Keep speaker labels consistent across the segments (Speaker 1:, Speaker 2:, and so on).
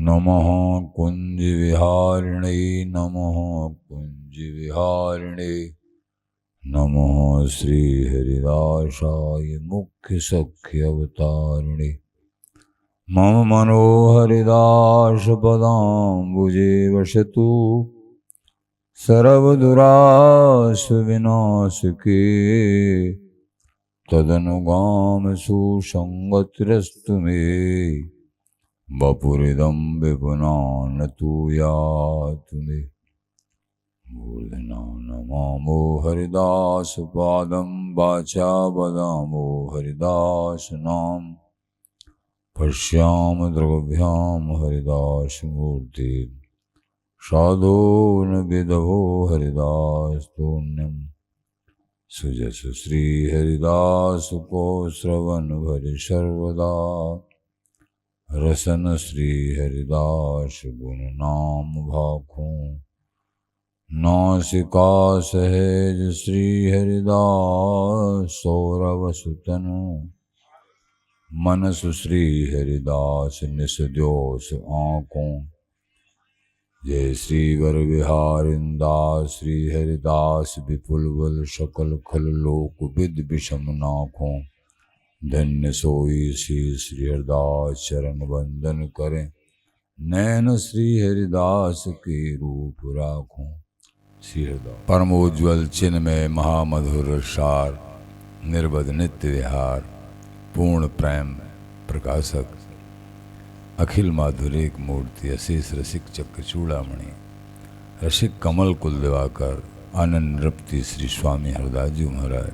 Speaker 1: नमः कुञ्जविहारिणे नमः कुञ्जविहारिणे नमः श्रीहरिदासाय मुख्यसख्यवतारिणे मम मनोहरिदासपदाम्बुजे वसतु सर्वदुरासुविनाशके तदनुगामसुसङ्गतिरस्तु मे वपुरिदं विपुनानतु यातु मे मूर्धना नमामो हरिदासपादं वाचा वदामो हरिदासनाम पश्याम द्रव्याम हरिदासमूर्ति साधो न विदभो हरिदास्तोन्यम सुजस श्री हरिदास को श्रवण भरि सर्वदा रसन श्री हरिदास गुण नाम भाखों नासिका सहेज श्री हरिदास सौरव सुतनु मनस श्री हरिदास निसद्योस आँखों जय श्री वर विहारिंदास श्री हरिदास विपुल बल सकल खल लोक विद विषम नाखों धन्य सोई श्री हरिदास चरण वंदन करें नैन श्री हरिदास के रूप राखों। श्री हरिदास परमोज्वल चिन्मय महामधुर सार निर्बध नित्य विहार पूर्ण प्रेम प्रकाशक अखिल माधुरिक मूर्ति अशेष रसिक चक्र चूड़ामणि रसिक कमल कुल दिवाकर आनंद नृप्ति श्री स्वामी हरदास जी महाराज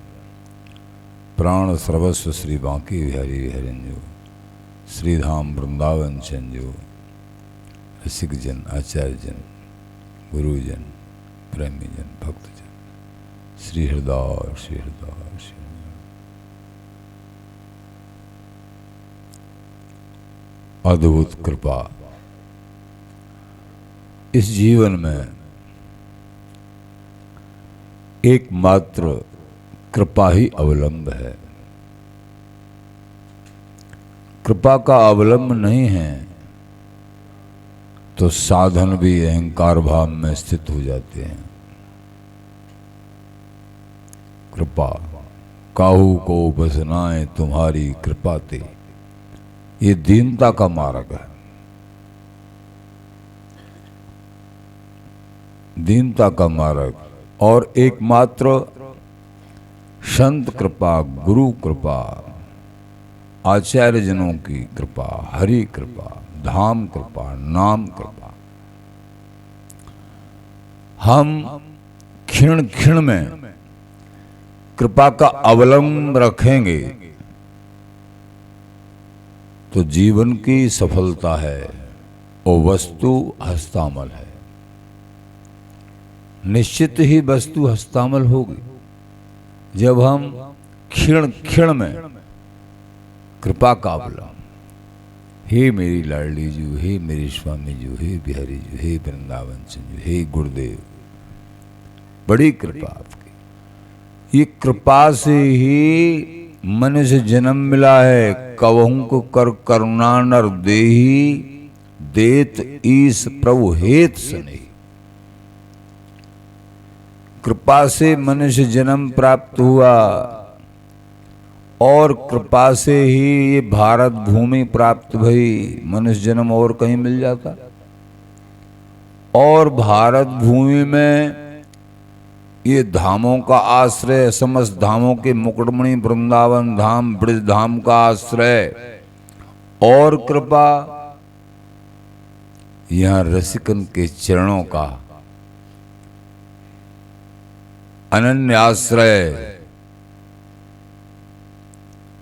Speaker 1: प्राण सर्वस्व श्री बांके बिहारी हरिंजो श्रीधाम वृंदावन चंजो रसिक जन आचार्य जन गुरुजन प्रेमी जन भक्तजन श्री हरदास श्री हरदास श्री अद्भुत कृपा। इस जीवन में एकमात्र कृपा ही अवलंब है। कृपा का अवलंब नहीं है तो साधन भी अहंकार भाव में स्थित हो जाते हैं। कृपा काहू को बसनाए तुम्हारी कृपा ते, ये दीनता का मार्ग है। दीनता का मार्ग और एकमात्र संत कृपा गुरु कृपा आचार्य जनों की कृपा हरि कृपा धाम कृपा नाम कृपा। हम क्षण क्षण में कृपा का अवलंब रखेंगे तो जीवन की सफलता है और वस्तु हस्तामल है। निश्चित ही वस्तु हस्तामल होगी जब हम क्षण क्षण में कृपा का अवलंब हे मेरी लाडली जी हे मेरे स्वामी जी हे बिहारी जी हे वृंदावन जी हे गुरुदेव बड़ी कृपा आपकी। ये कृपा से ही मनुष्य जन्म मिला है। कवहू को कर करुणा नर देही देत ईस प्रभु हेत सने। कृपा से मनुष्य जन्म प्राप्त हुआ और कृपा से ही ये भारत भूमि प्राप्त भई। मनुष्य जन्म और कहीं मिल जाता। और भारत भूमि में ये धामों का आश्रय समस्त धामों के मुकुटमणि वृंदावन धाम ब्रज धाम का आश्रय और कृपा यहाँ रसिकन के चरणों का अनन्य आश्रय।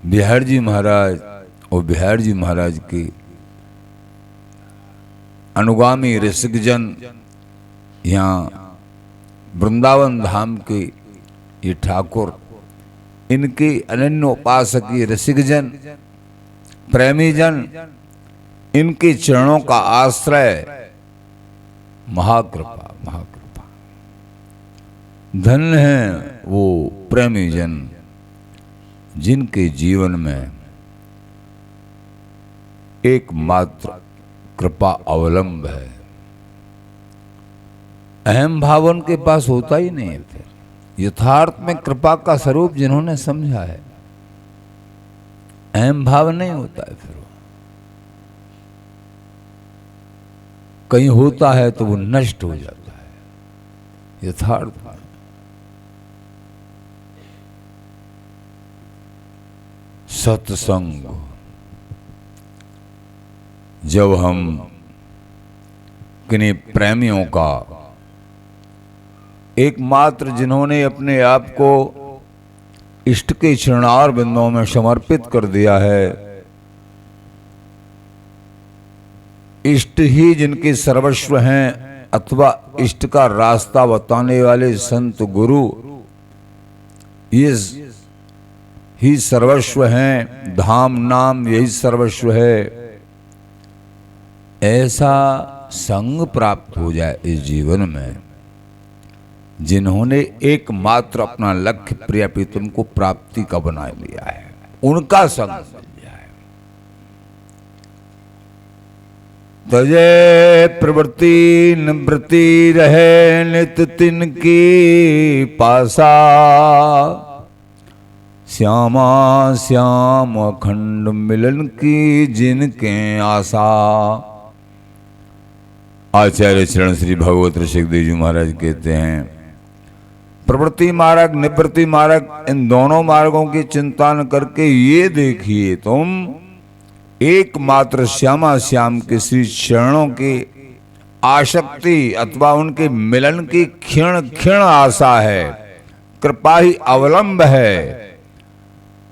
Speaker 1: बिहार जी महाराज और बिहार जी महाराज के अनुगामी रसिकजन यहाँ वृंदावन धाम के ये ठाकुर इनके अनन्य उपासक ये रसिकजन प्रेमी जन इनके चरणों का आश्रय महाकृपा महाकृपा। धन्य है वो प्रेमी जन जिनके जीवन में एकमात्र कृपा अवलंब है। अहम भाव उनके पास होता ही नहीं है। फिर यथार्थ में कृपा का स्वरूप जिन्होंने समझा है, अहम भाव नहीं होता है। फिर वो कहीं होता है तो वो नष्ट हो जाता है यथार्थ में। सत्संग, जब हम किन्हीं प्रेमियों का, एकमात्र जिन्होंने अपने आप को इष्ट के चरणार बिंदुओं में समर्पित कर दिया है, इष्ट ही जिनके सर्वस्व हैं, अथवा इष्ट का रास्ता बताने वाले संत गुरु ये ही सर्वस्व हैं, धाम नाम यही सर्वस्व है। ऐसा संग प्राप्त हो जाए इस जीवन में, जिन्होंने एकमात्र अपना लक्ष्य प्रिय प्रीतम को प्राप्ति का बना लिया है, उनका संग मिल जाए। तजे प्रवृत्ति निवृत्ति रहे नित तिनकी पासा, श्यामा श्याम अखंड मिलन की जिनके आशा। आचार्य चरण श्री भगवत ऋषिदेव जी महाराज कहते हैं, प्रवृत्ति मार्ग निवृत्ति मार्ग, इन दोनों मार्गों की चिंता न करके ये देखिए तुम एकमात्र श्यामा श्याम के श्री चरणों की आसक्ति अथवा उनके मिलन की क्षण क्षण आशा है, कृपा ही अवलंब है,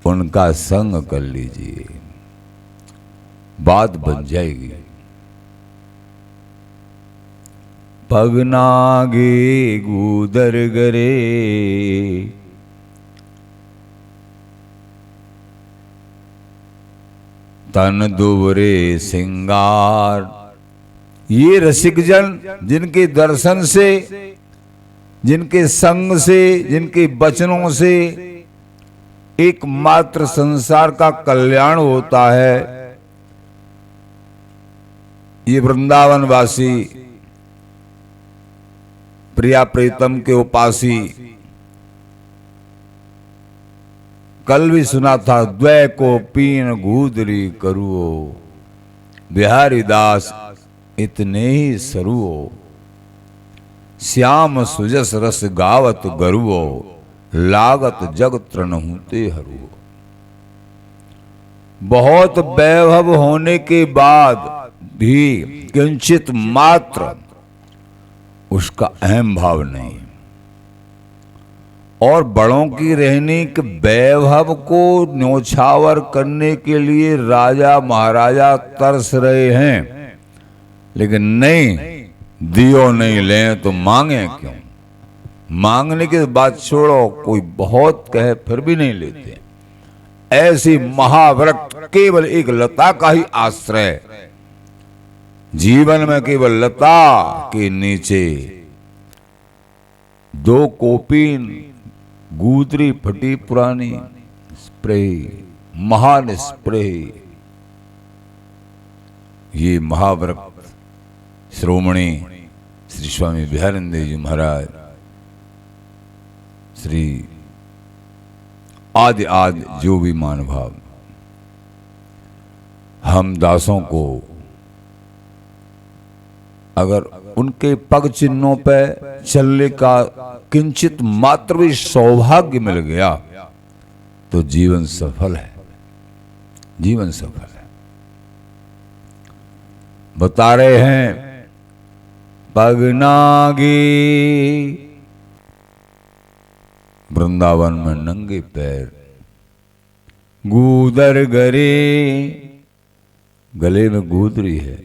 Speaker 1: उनका संग कर लीजिए, बात बन जाएगी। पगनागे गुदर गरे, तन दुबरे सिंगार। ये रसिक जन जिनके दर्शन से, जिनके संग से, जिनके वचनों से एकमात्र संसार का कल्याण होता है, ये वृंदावनवासी प्रिया प्रीतम के उपासी। कल भी सुना था, द्वै को पीन गूदरी करुओ, बिहारी दास इतने ही सरुओ, श्याम सुजस रस गावत गरुओ, लागत जग तृणहुते हरुओ। बहुत वैभव होने के बाद भी किंचित मात्र उसका अहम भाव नहीं, और बड़ों की रहनी के वैभव को न्योछावर करने के लिए राजा महाराजा तरस रहे हैं, लेकिन नहीं, दियो नहीं लें तो मांगे क्यों। मांगने की बात छोड़ो, कोई बहुत कहे फिर भी नहीं लेते। ऐसी महावृक्ष केवल एक लता का ही आश्रय, जीवन में केवल लता के नीचे दो कोपीन गूदरी फटी पुरानी स्प्रे, महान स्प्रे। ये महावृक्ष श्रोमणी श्री स्वामी बिहारिंद्र जी महाराज, श्री आदि आदि जो भी महानुभाव, हम दासों को अगर उनके पग चिन्हों पे चलने का किंचित मात्र भी सौभाग्य मिल गया तो जीवन सफल है, जीवन सफल है। बता रहे हैं, पगनागी वृंदावन में नंगे पैर, गूदर गरे गले में गूदरी है,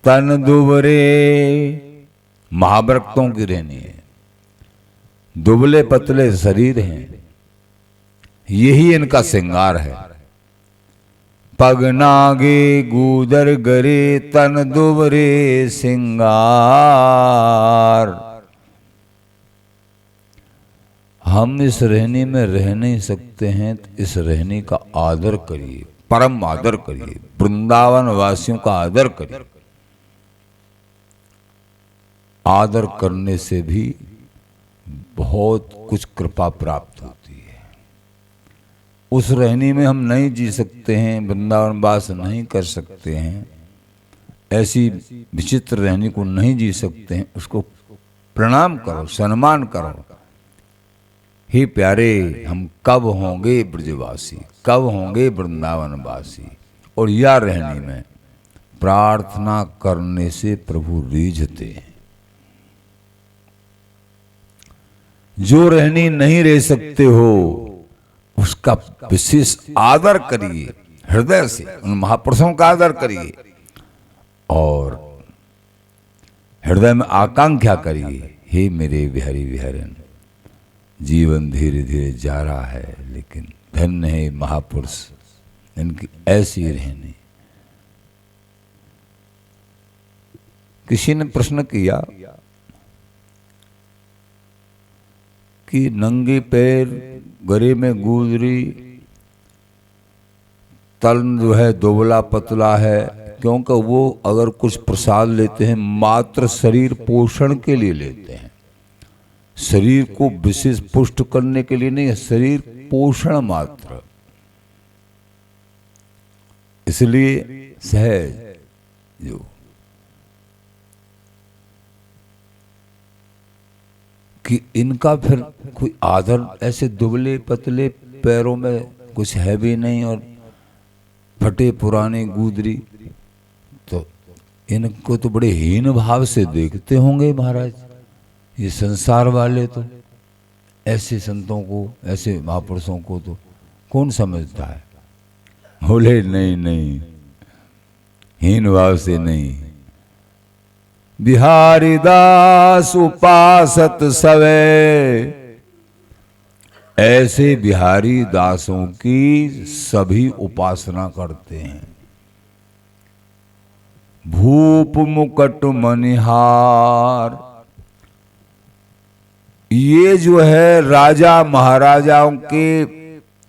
Speaker 1: तन दुबरे महावृक्तों की रहनी है, दुबले पतले शरीर हैं, यही इनका श्रृंगार है। पगनागे गूदर गरे तन दुबरे श्रृंगार। हम इस रहनी में रह नहीं सकते हैं तो इस रहनी का आदर करिए, परम आदर करिए, वृंदावन वासियों का आदर करिए। आदर करने से भी बहुत कुछ कृपा प्राप्त होती है। उस रहनी में हम नहीं जी सकते हैं, वृंदावन वास नहीं कर सकते हैं, ऐसी विचित्र रहनी को नहीं जी सकते हैं, उसको प्रणाम करो, सम्मान करो। हे प्यारे, हम कब होंगे ब्रजवासी, कब होंगे वृंदावनवासी। और यह रहनी में प्रार्थना करने से प्रभु रीझते हैं। जो रहनी नहीं रह सकते हो उसका विशेष आदर करिए, हृदय से उन महापुरुषों का आदर करिए और हृदय में आकांक्षा करिए, हे मेरे बिहारी बिहारन, जीवन धीरे धीरे जा रहा है लेकिन धन्य है महापुरुष, इनकी ऐसी रहनी। किसी ने प्रश्न किया कि नंगे पैर, गले में गूदरी, तन जो है दुबला पतला है, क्योंकि वो अगर कुछ प्रसाद लेते हैं मात्र शरीर पोषण के लिए लेते हैं, शरीर को विशेष पुष्ट करने के लिए नहीं, शरीर पोषण मात्र। इसलिए सहज जो कि इनका फिर कोई आदर, ऐसे दुबले पतले पैरों में कुछ है भी नहीं और फटे पुराने गूदरी, तो इनको तो बड़े हीन भाव से देखते होंगे महाराज ये संसार वाले। तो ऐसे संतों को, ऐसे महापुरुषों को तो कौन समझता है? बोले नहीं नहीं, हीन भाव से नहीं। बिहारी दास उपासत सवे, ऐसे बिहारी दासों की सभी उपासना करते हैं। भूप मुकट मनिहार, ये जो है राजा महाराजाओं के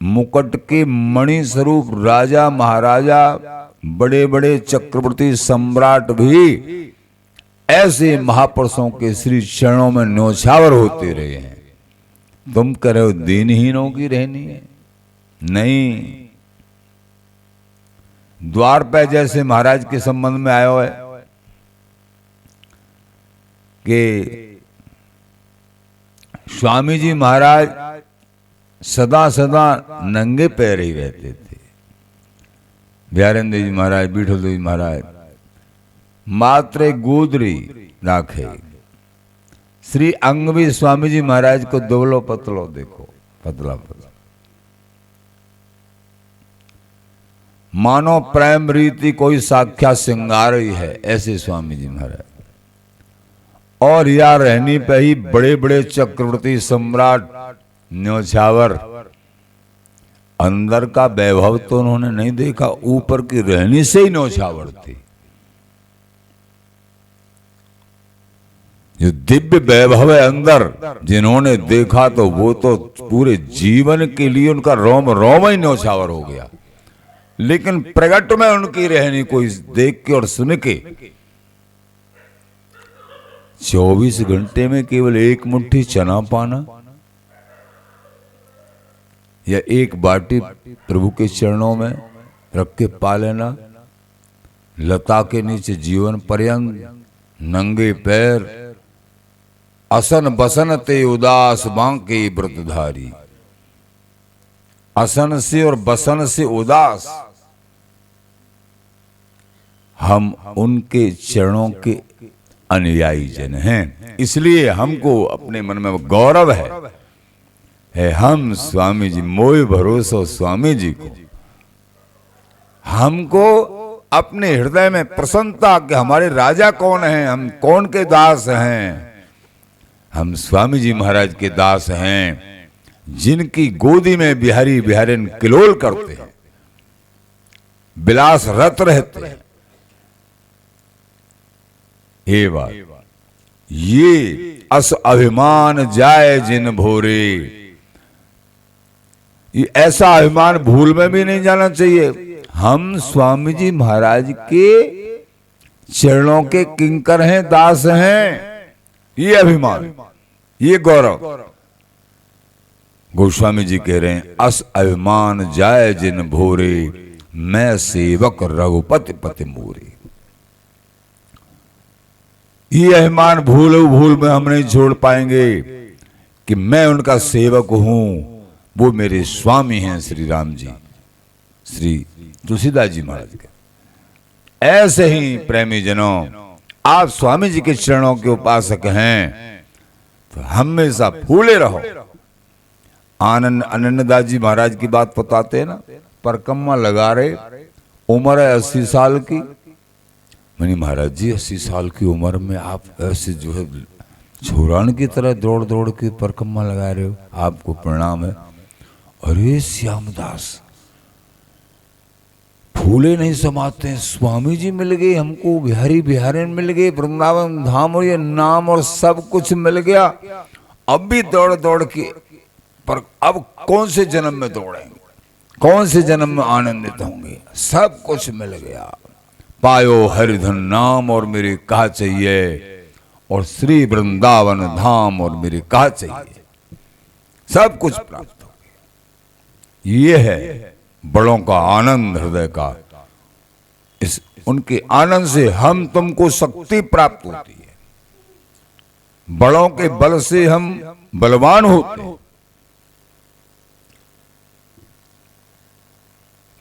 Speaker 1: मुकुट के मणि स्वरूप राजा महाराजा, बड़े बड़े चक्रवर्ती सम्राट भी ऐसे महापुरुषों के श्री चरणों में न्योछावर होते रहे हैं। तुम कह रहे हो दीनहीनों की रहनी है? नहीं। द्वार पे जैसे महाराज के संबंध में आया है कि स्वामी जी महाराज सदा सदा नंगे पैर ही रहते थे। बिहारेंद्र जी महाराज, बीठल जी महाराज मात्र गोदरी राखे। श्री अंगवी स्वामी जी महाराज को दुबलो पतलो देखो, पतला पतला, मानो प्रेम रीति कोई साक्षात श्रृंगार ही है, ऐसे स्वामी जी महाराज। और या रहनी पे ही बड़े बड़े चक्रवर्ती सम्राट न्योछावर। अंदर का वैभव तो उन्होंने नहीं देखा, ऊपर की रहनी से ही न्योछावर थी। जो दिव्य वैभव है अंदर, जिन्होंने देखा तो वो तो पूरे जीवन के लिए उनका रोम रोम ही न्योछावर हो गया। लेकिन प्रगट में उनकी रहनी कोई देख के और सुन के 24 घंटे में केवल एक मुट्ठी चना पाना या एक बाटी प्रभु के चरणों में रख के पा लेना, लता के नीचे जीवन पर्यंत नंगे पैर, असन बसन ते उदास बांके व्रतधारी। असन से और बसन से उदास, हम उनके चरणों के अनुयायी जन हैं। इसलिए हमको अपने मन में गौरव है हम स्वामी जी, मोह भरोसा स्वामी जी को। हमको अपने हृदय में प्रसन्नता कि हमारे राजा कौन हैं, हम कौन के दास हैं। हम स्वामी जी महाराज के दास हैं, जिनकी गोदी में बिहारी बिहारिन किलोल करते हैं, विलास रत रहते हैं। ये बात, ये अस अभिमान जाए जिन भोरे, ये ऐसा अभिमान भूल में भी नहीं जाना चाहिए। हम स्वामी जी महाराज के चरणों के किंकर हैं, दास हैं। ये अभिमान, ये गौरव गोस्वामी जी कह रहे हैं। अस अभिमान जाय जिन भोरे, मैं सेवक रघुपति पति मोरे। ये अभिमान भूल में हम नहीं छोड़ पाएंगे कि मैं उनका सेवक हूं, वो मेरे स्वामी हैं श्री राम जी, श्री तुलसीदास जी महाराज के। ऐसे ही प्रेमी जनों, आप स्वामी जी के चरणों के उपासक हैं तो हमेशा फूले रहो। आनंद अनन्यदास जी महाराज की बात बताते हैं ना, परकम्मा लगा रहे, उम्र है 80 साल की। मैंने महाराज जी 80 साल की उम्र में आप ऐसे जो है छोरान की तरह दौड़ दौड़ के परकम्मा लगा रहे हो, आपको प्रणाम है। अरे श्यामदास, फूले नहीं समाते हैं, स्वामी जी मिल गए हमको, बिहारी बिहारिन मिल गए, वृंदावन धाम और ये नाम और सब कुछ मिल गया। अब भी दौड़ दौड़ के, पर अब कौन से जन्म में दौड़ेंगे, कौन से जन्म में आनंदित होंगे। सब कुछ मिल गया, पायो हरिधन नाम और मेरे कहा चाहिए, और श्री वृंदावन धाम और मेरे कहा चाहिए। सब कुछ प्राप्त हो गया। ये है बड़ों का आनंद, हृदय का। इस उनके आनंद से हम तुमको शक्ति प्राप्त होती है, बड़ों के बल से हम बलवान होते हैं।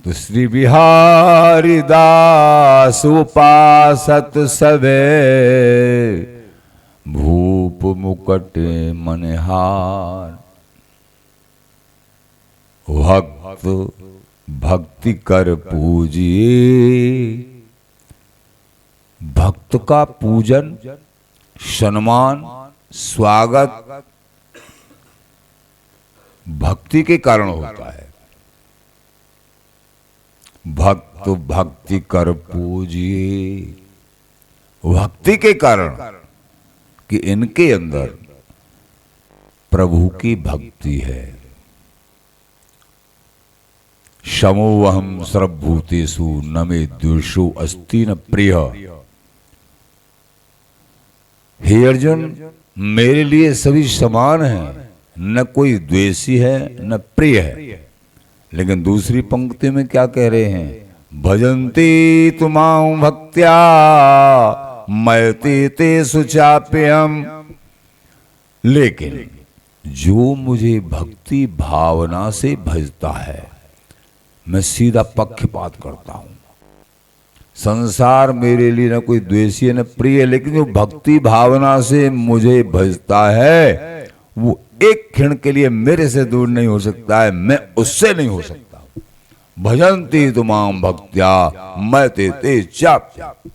Speaker 1: तो श्री बिहारी दास उपासत सबे, भूप मुकुट मनहार। भक्त भक्ति कर पूजिए, भक्त का पूजन, सम्मान, स्वागत भक्ति के कारण होता है। भक्त भक्ति कर पूजिए, भक्ति के कारण कि इनके अंदर प्रभु की भक्ति है। समोहम सर्वभूतेषु न मे द्वेषो अस्ति न प्रिय। हे अर्जुन, मेरे लिए सभी समान हैं, न कोई द्वेषी है न प्रिय है। लेकिन दूसरी पंक्ति में क्या कह रहे हैं? भजन्ति तुमां भक्त्या मैते ते सुचाप्यम। लेकिन जो मुझे भक्ति भावना से भजता है, मैं सीधा पक्षपात करता हूं। संसार मेरे लिए न कोई द्वेषी है न प्रिय, लेकिन जो भक्ति भावना से मुझे भजता है वो एक क्षण के लिए मेरे से दूर नहीं हो सकता है, मैं उससे नहीं हो सकता। भजन्ति तुमां भक्त्या मैते ते चाप्यम।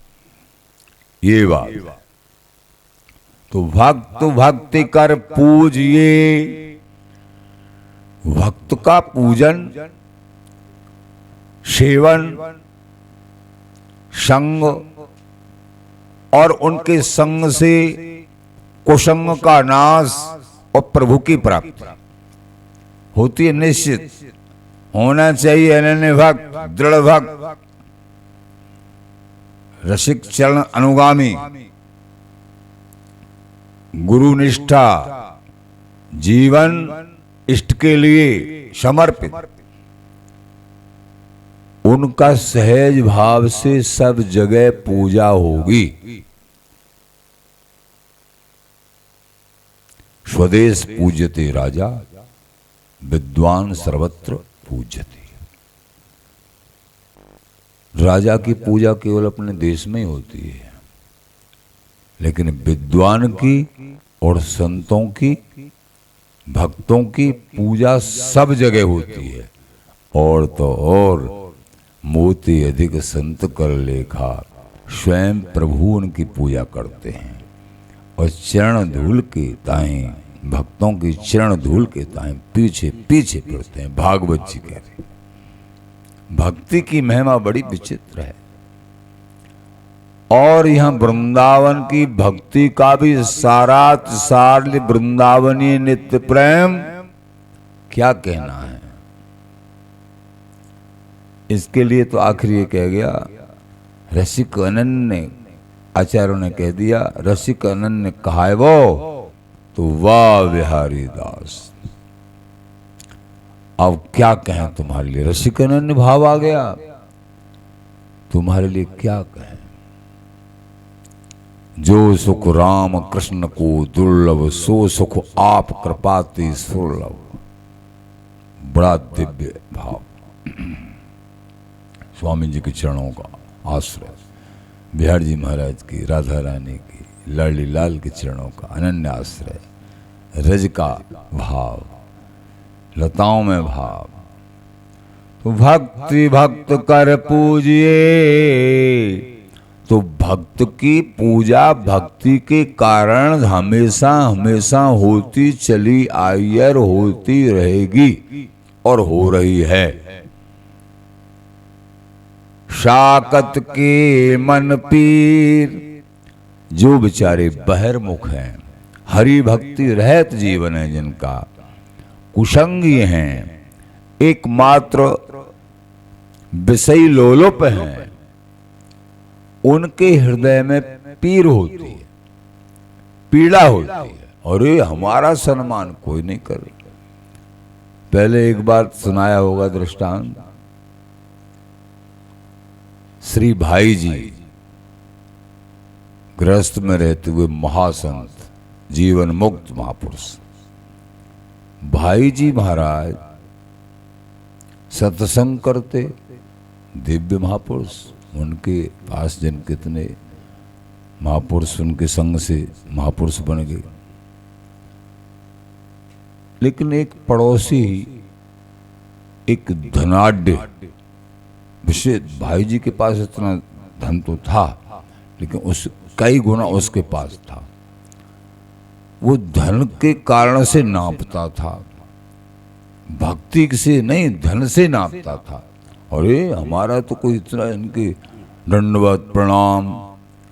Speaker 1: ये बात तो भक्त भक्ति कर पूजिए। भक्त का पूजन, सेवन, संग और उनके संग से कुसंग का नाश और प्रभु की प्राप्ति होती है। निश्चित होना चाहिए अनन्य भक्त, दृढ़ भक्त, रसिक चरण अनुगामी, गुरु निष्ठा, जीवन इष्ट के लिए समर्पित। उनका सहज भाव से सब जगह पूजा होगी। स्वदेश पूज्यते राजा, विद्वान सर्वत्र पूज्यते। राजा की पूजा केवल अपने देश में ही होती है, लेकिन विद्वान की और संतों की, भक्तों की पूजा सब जगह होती है। और तो और मोती अधिक संत कर लेखा, स्वयं प्रभु उनकी पूजा करते हैं और चरण धूल के ताएं, भक्तों की चरण धूल के ताएं पीछे पीछे फिरते हैं। भागवत जी कह रहे भक्ति की महिमा बड़ी विचित्र है। और यहां वृंदावन की भक्ति का भी सारात सार वृंदावनी नित्य प्रेम क्या कहना है। इसके लिए तो आखिर ये कह गया, रसिक अनन्य ने, आचार्यों ने कह दिया, रसिक अनन्य ने कहा है वो तो वाह बिहारी दास। अब क्या कहें तुम्हारे लिए, रसिक अनन्य भाव आ गया, तुम्हारे लिए क्या कहें। जो सुख राम कृष्ण को दुर्लभ, सो सुख आप कृपाति सुलभ। बड़ा दिव्य भाव स्वामी जी के चरणों का आश्रय, बिहार जी महाराज की, राधा रानी की, लाडली लाल के चरणों का अनन्य आश्रय, रज का भाव, लताओं में भाव। तो भक्ति भक्त कर पूजिए, तो भक्त की पूजा भक्ति के कारण हमेशा हमेशा होती चली आई और होती रहेगी और हो रही है। शाकत के मन पीर, जो बेचारे बहिर्मुख हैं, हरि भक्ति रहत जीवन है जिनका, कुसंगी हैं, एकमात्र विषयी लोलुप हैं, उनके हृदय में पीर होती है, पीड़ा होती है। और ये हमारा सम्मान कोई नहीं कर। पहले एक बार सुनाया होगा दृष्टांत, श्री भाई जी गृहस्थ में रहते हुए महासंत, जीवन मुक्त महापुरुष भाई जी महाराज सत्संग करते, दिव्य महापुरुष, उनके पास जन कितने महापुरुष उनके संग से महापुरुष बन गए। लेकिन एक पड़ोसी, एक धनाढ्य विशेष, भाई जी के पास इतना धन तो था लेकिन उस कई गुना उसके पास था। वो धन के कारण से नापता था, भक्ति से नहीं धन से नापता था। अरे हमारा तो कोई इतना इनके दंडवत प्रणाम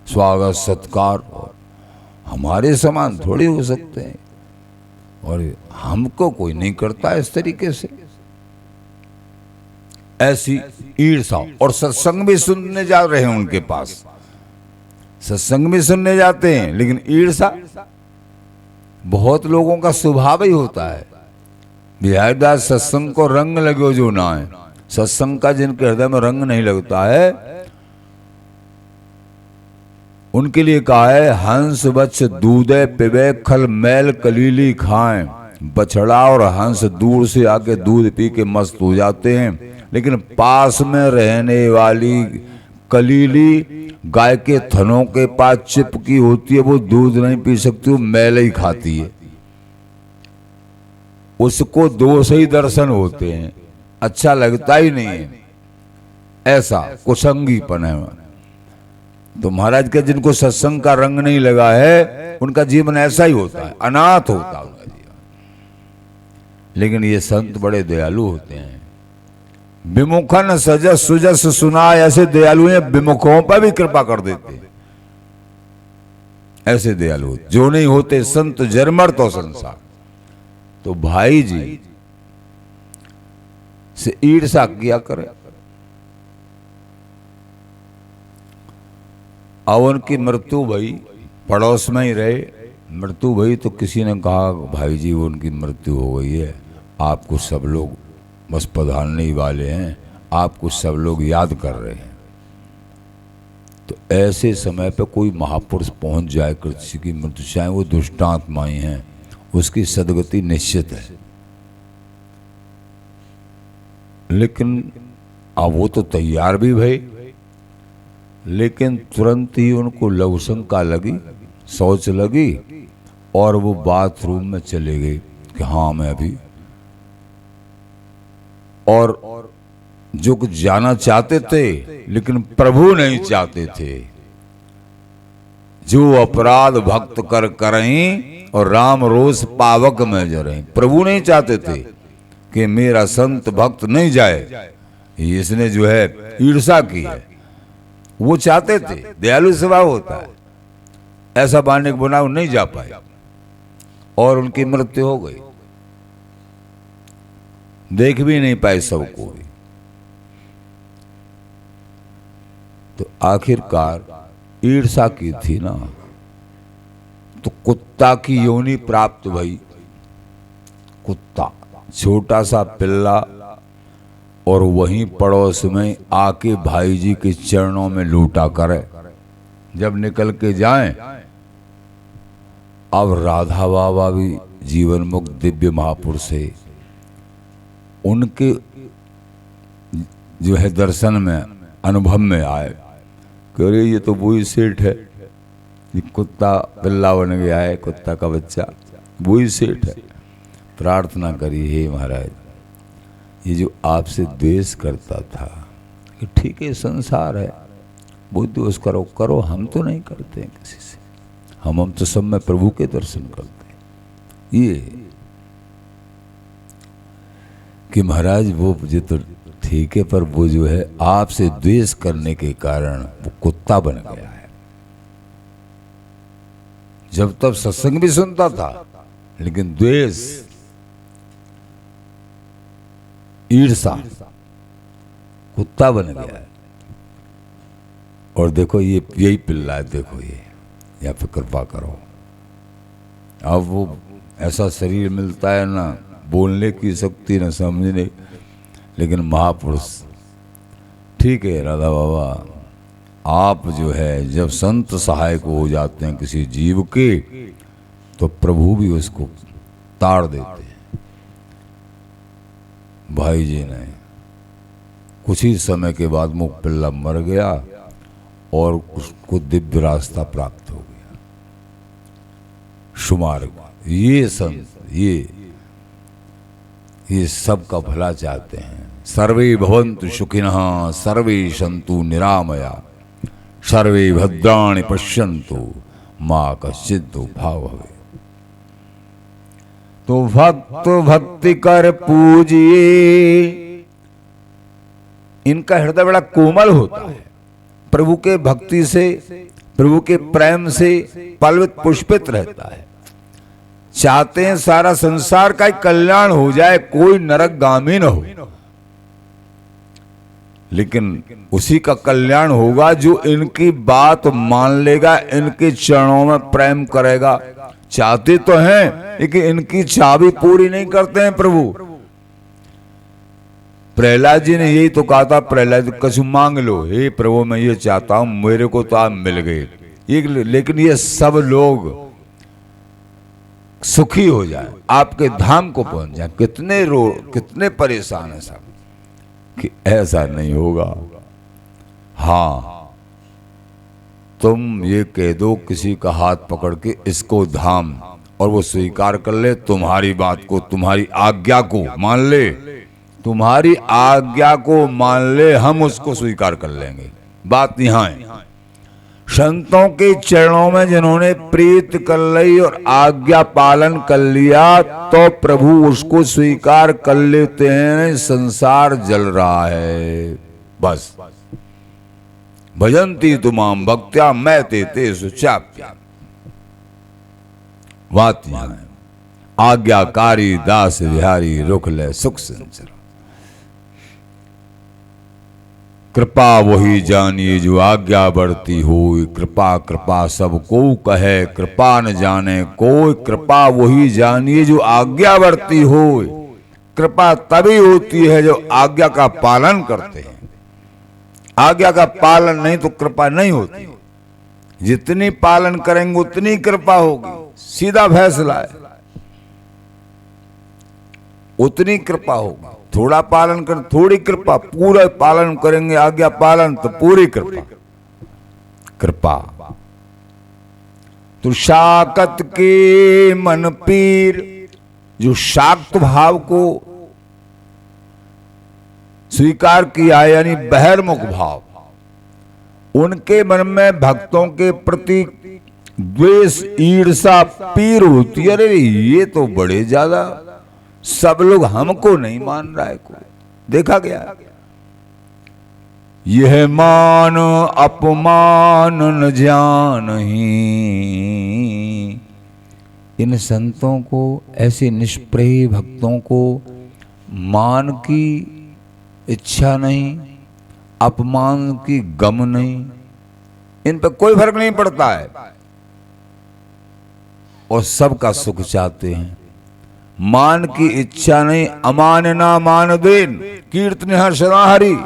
Speaker 1: स्वागत सत्कार, हमारे समान थोड़े हो सकते हैं, और हमको कोई नहीं करता इस तरीके से। ऐसी ईर्षा। और सत्संग भी सुनने जा रहे हैं उनके पास, सत्संग भी सुनने जाते हैं, लेकिन ईर्षा बहुत लोगों का स्वभाव ही होता है। बिहारीदास सत्संग को रंग लगे जो ना है, सत्संग का जिनके हृदय में रंग नहीं लगता है, उनके लिए कहा है, हंस बच्च दूधे पिबे खल मैल कलीली खाएं। बछड़ा और हंस दूर से आके दूध पी के मस्त हो जाते हैं, लेकिन पास में रहने वाली कलीली गाय के थनों के पास चिपकी होती है, वो दूध नहीं पी सकती, वो मैल ही खाती है। उसको दोष ही दर्शन होते हैं, अच्छा लगता ही नहीं है। ऐसा कुसंगीपन है। तो महाराज के जिनको सत्संग का रंग नहीं लगा है, उनका जीवन ऐसा ही होता है, अनाथ होता है उनका जीवन। लेकिन ये संत बड़े दयालु होते हैं। विमुखन सजस सुजस सुनाय, ऐसे दयालु हैं, विमुखों पर भी कृपा कर देते हैं। ऐसे दयालु जो नहीं होते संत जरमर तो संसार। तो भाई जी से ईर्षा किया करे। अब उनकी मृत्यु भई, पड़ोस में ही रहे, मृत्यु भई तो किसी ने कहा, भाई जी उनकी मृत्यु हो गई है, आपको सब लोग बस पधारने ही वाले हैं, आपको सब लोग याद कर रहे हैं। तो ऐसे समय पे कोई महापुरुष पहुंच जाए किसी की मृत्यु, चाहे वो दुष्टात्माएं हैं, उसकी सदगति निश्चित है। लेकिन अब वो तो तैयार भी भई, लेकिन तुरंत ही उनको लवशंका लगी, सोच लगी, और वो बाथरूम में चले गए कि हाँ मैं अभी, और जो कुछ जाना चाहते थे लेकिन प्रभु नहीं चाहते थे। जो अपराध भक्त कर करहीं और राम रोष पावक में जरें। प्रभु नहीं चाहते थे कि मेरा संत भक्त नहीं जाए, इसने जो है ईर्षा की है। वो चाहते थे, दयालु स्वभाव होता है, ऐसा बाने को बनाओ नहीं जा पाए और उनकी मृत्यु हो गई। देख भी नहीं पाए सबको भी। तो आखिरकार ईर्षा की थी ना, तो कुत्ता की योनि प्राप्त भई। कुत्ता छोटा सा पिल्ला, और वहीं पड़ोस में आके भाई जी के चरणों में लूटा करे। जब निकल के जाएं, अब राधा बाबा भी जीवन मुक्त दिव्य महापुरुष है, उनके जो है दर्शन में अनुभव में आए कि अरे ये तो वही सेठ है, ये कुत्ता पिल्ला बन गया है, कुत्ता का बच्चा वही सेठ है। प्रार्थना करी, हे महाराज, ये जो आपसे द्वेष करता था कि ठीक है संसार है, वो द्वेष करो करो, हम तो नहीं करते हैं किसी से, हम तो सब में प्रभु के दर्शन करते हैं। ये कि महाराज वो मुझे तो ठीक है, पर वो जो है आपसे द्वेष करने के कारण वो कुत्ता बन गया है। जब तब सत्संग भी सुनता था, लेकिन द्वेष, ईर्षा, कुत्ता बन गया है। और देखो ये यही पिल्ला है, देखो ये, या फिर कृपा करो। अब वो ऐसा शरीर मिलता है ना, बोलने की शक्ति न समझने, लेकिन महापुरुष। ठीक है राधा बाबा, आप जो है जब संत सहायक हो जाते हैं किसी जीव के, तो प्रभु भी उसको ताड़ देते हैं। भाई जी ने कुछ ही समय के बाद मुख पिल्ला मर गया और उसको दिव्य रास्ता प्राप्त हो गया, शुमार्ग। ये संत ये सबका भला चाहते हैं। सर्वे भवन्तु सुखिनः, सर्वे सन्तु निरामया, सर्वे भद्राणि पश्यन्तु, मा कश्चित् दुर्भाग् भवेत्। तो भक्त भक्ति कर पूजिए, इनका हृदय बड़ा कोमल होता है, प्रभु के भक्ति से, प्रभु के प्रेम से पल्वित पुष्पित रहता है। चाहते हैं सारा संसार का ही कल्याण हो जाए, कोई नरकगामी न हो, लेकिन उसी का कल्याण होगा जो इनकी बात मान लेगा, इनके चरणों में प्रेम करेगा। चाहते तो हैं, लेकिन इनकी चाबी पूरी नहीं करते हैं प्रभु। प्रहलाद जी ने यही तो कहा था, प्रहलाद कुछ मांग लो, हे प्रभु मैं ये चाहता हूं, मेरे को तो आप मिल गए। लेकिन ये सब लोग सुखी हो जाए, आपके धाम को पहुंच जाए। कितने परेशान है सब, कि ऐसा नहीं होगा। हाँ, तुम ये कह दो किसी का हाथ पकड़ के इसको धाम, और वो स्वीकार कर ले तुम्हारी बात को, तुम्हारी आज्ञा को मान ले, तुम्हारी आज्ञा को मान ले, हम उसको स्वीकार कर लेंगे। बात यहाँ है, संतों के चरणों में जिन्होंने प्रीत कर ली और आज्ञा पालन कर लिया, तो प्रभु उसको स्वीकार कर लेते हैं। संसार जल रहा है, बस भजन्ति तुमाम भक्त्या मैं ते सुचाप्या। बात यहाँ है, आज्ञाकारी दास विहारी रुख ले सुख संचर। कृपा वही जानिए जो आज्ञा बढ़ती हो, कृपा कृपा सबको कहे कृपा न जाने कोई। कृपा वही जानिए जो आज्ञा बढ़ती हो, कृपा तभी होती है जो आज्ञा का पालन करते हैं। आज्ञा का पालन नहीं तो कृपा नहीं होती। जितनी पालन करेंगे उतनी कृपा होगी, सीधा फैसला है, उतनी कृपा होगी। थोड़ा पालन कर थोड़ी कृपा, पूरा पालन करेंगे आज्ञा पालन तो पूरी कृपा। कृपा तो शाकत के मन पीर, जो शाक्त भाव को स्वीकार किया है, यानी बहिर्मुख भाव, उनके मन में भक्तों के प्रति द्वेष ईर्षा पीर होती है। अरे ये तो बड़े ज्यादा, सब लोग हमको नहीं मान रहा है, को देखा गया। यह मान अपमान न जानहि, इन संतों को, ऐसे निष्प्रिय भक्तों को मान की इच्छा नहीं, अपमान की गम नहीं, इन पर कोई फर्क नहीं पड़ता है, और सबका सुख चाहते हैं। मान की इच्छा नहीं, अमान ना मान देन, कीर्तन हर्षणा हरि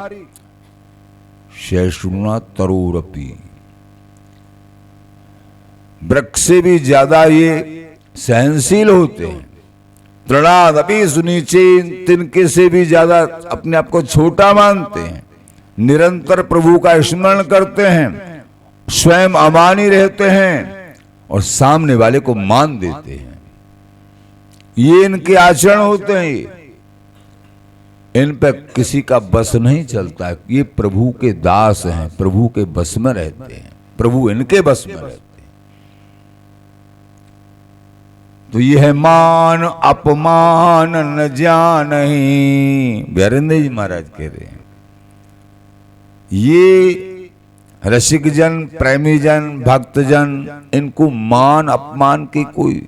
Speaker 1: शैषुना तरुरपी। वृक्ष से भी ज्यादा ये सहनशील होते हैं। तृणादपि सुनीचे, तिनके से भी ज्यादा अपने आप को छोटा मानते हैं। निरंतर प्रभु का स्मरण करते हैं, स्वयं अमानी रहते हैं और सामने वाले को मान देते हैं। ये इनके आचरण होते हैं। इन पे किसी का बस नहीं चलता है। ये प्रभु के दास हैं, प्रभु के बस में रहते हैं, प्रभु इनके बस में रहते हैं। तो ये है मान अपमान न जानहि। बिहारिंदर जी महाराज कह रहे हैं, ये रसिक जन, प्रेमी जन, भक्त जन, इनको मान अपमान की कोई,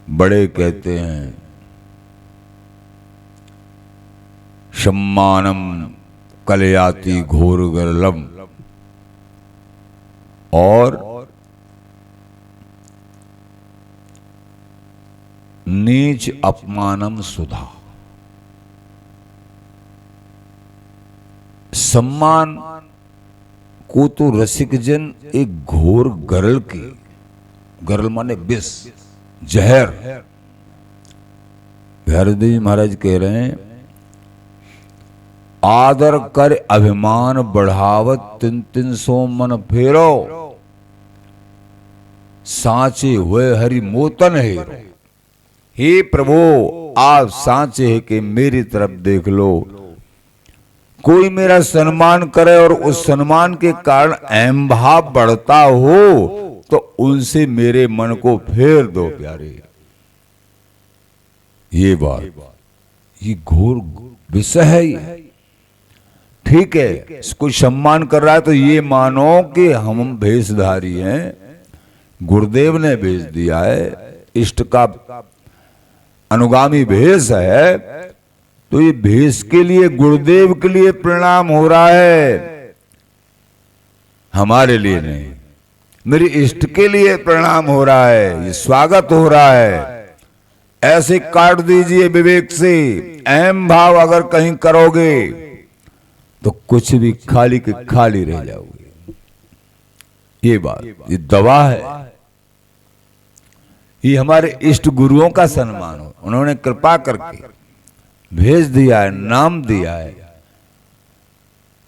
Speaker 1: बड़े कहते हैं सम्मानम कलयाति घोर गरलम, और नीच अपमानम सुधा। सम्मान को तो रसिक जन एक घोर गरल की, गरल माने विष, जहर। बिहारिंदर जी महाराज कह रहे हैं, आदर कर अभिमान बढ़ावत, तिन तिन सो मन फेरो, सांचे हुए हरि मोतन हेरो। हे प्रभु, आप सांचे है कि मेरी तरफ देख लो। कोई मेरा सम्मान करे और उस सम्मान के कारण अहम भाव बढ़ता हो तो उनसे मेरे मन को फेर दो प्यारे। ये बात, ये घोर विषय है। ठीक है, कोई सम्मान कर रहा है तो ये मानो कि हम भेषधारी हैं, गुरुदेव ने भेज दिया है, इष्ट का अनुगामी भेष है, तो ये भेष के लिए, गुरुदेव के लिए प्रणाम हो रहा है, हमारे लिए नहीं। मेरी इष्ट के लिए प्रणाम हो रहा है, ये स्वागत हो रहा है। ऐसे काट दीजिए विवेक से। अहम भाव अगर कहीं करोगे तो कुछ भी खाली के खाली रह जाओगे। ये बात, ये दवा है। ये हमारे इष्ट गुरुओं का सम्मान हो, उन्होंने कृपा करके भेज दिया है, नाम दिया है,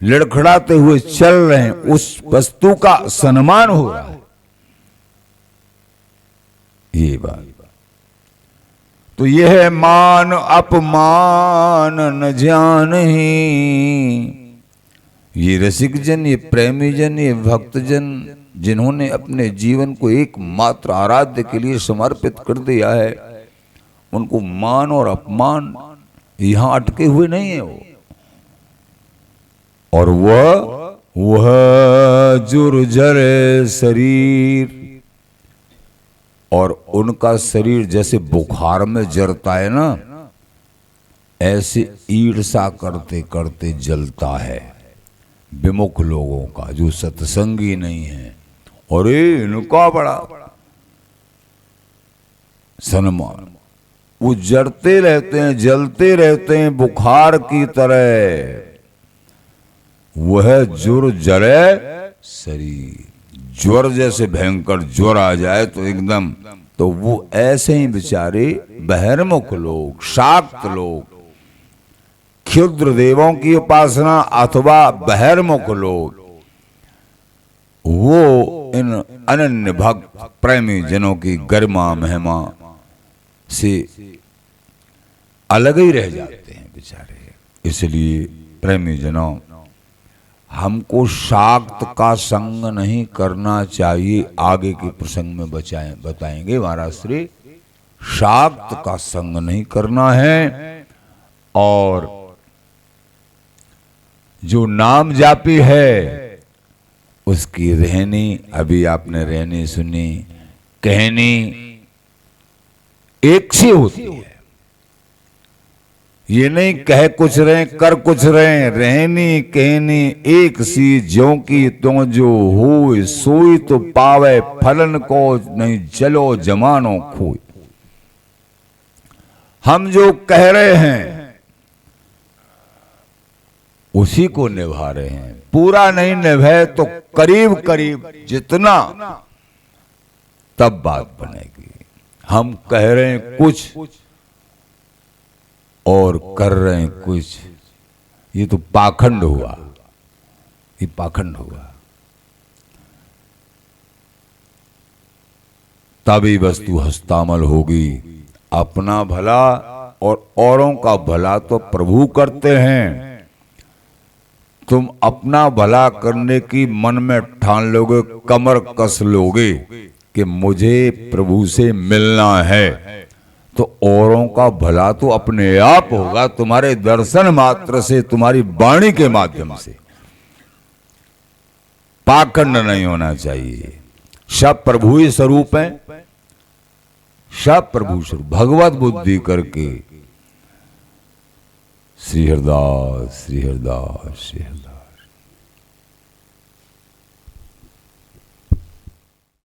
Speaker 1: लड़खड़ाते हुए चल रहे हैं, उस वस्तु का सम्मान हो रहा है। ये बात, तो यह है मान अपमान न जानहि। ये रसिक जन, ये प्रेमी जन, ये भक्त जन, जिन्होंने अपने जीवन को एकमात्र आराध्य के लिए समर्पित कर दिया है, उनको मान और अपमान यहां अटके हुए नहीं है वो। और वह जुर्जर शरीर, और उनका शरीर जैसे बुखार में जलता है ना, ऐसे ईर्षा करते करते जलता है विमुख लोगों का, जो सत्संगी नहीं है। और इनका बड़ा सम्मान, वो जड़ते रहते हैं, जलते रहते हैं बुखार की तरह। वह जुर जरे शरीर, ज्वर जैसे भयंकर ज्वर आ जाए तो एकदम, तो वो ऐसे ही बेचारे बहिर्मुख लोग, शाक्त लोग, क्षुद्र देवों की उपासना अथवा बहिर्मुख लोग, वो इन अनन्य भक्त प्रेमी जनों की गरिमा महिमा से अलग ही रह जाते हैं बेचारे। इसलिए प्रेमी जनों, हमको शाक्त का संग नहीं करना चाहिए। आगे के प्रसंग में बताएंगे महाराज श्री, शाक्त का संग नहीं करना है। और जो नाम जापी है उसकी रहनी, अभी आपने रहनी सुनी, कहनी एक सी होती है। ये नहीं कह कुछ रहे कर कुछ रहे, रहनी कहनी एक सी ज्यों की तो जो हो सोई तो पावे फलन को नहीं चलो जमानो खोई। हम जो कह रहे हैं उसी को निभा रहे हैं, पूरा नहीं निभाए तो करीब करीब जितना तब बात बनेगी। हम कह रहे हैं कुछ और कर रहे हैं कुछ, ये तो पाखंड हुआ, ये पाखंड हुआ। तभी वस्तु हस्तामल होगी। अपना भला और औरों का भला तो प्रभु करते हैं। तुम अपना भला करने की मन में ठान लोगे, कमर कस लोगे कि मुझे प्रभु से मिलना है, तो औरों का भला तो अपने आप होगा, तुम्हारे दर्शन मात्र से, तुम्हारी वाणी के माध्यम से। पाखंड नहीं होना चाहिए। सब प्रभु ही स्वरूप है, सब प्रभु स्वरूप, भगवत बुद्धि करके। श्री हरिदास, श्री हरिदास, श्री हरिदास।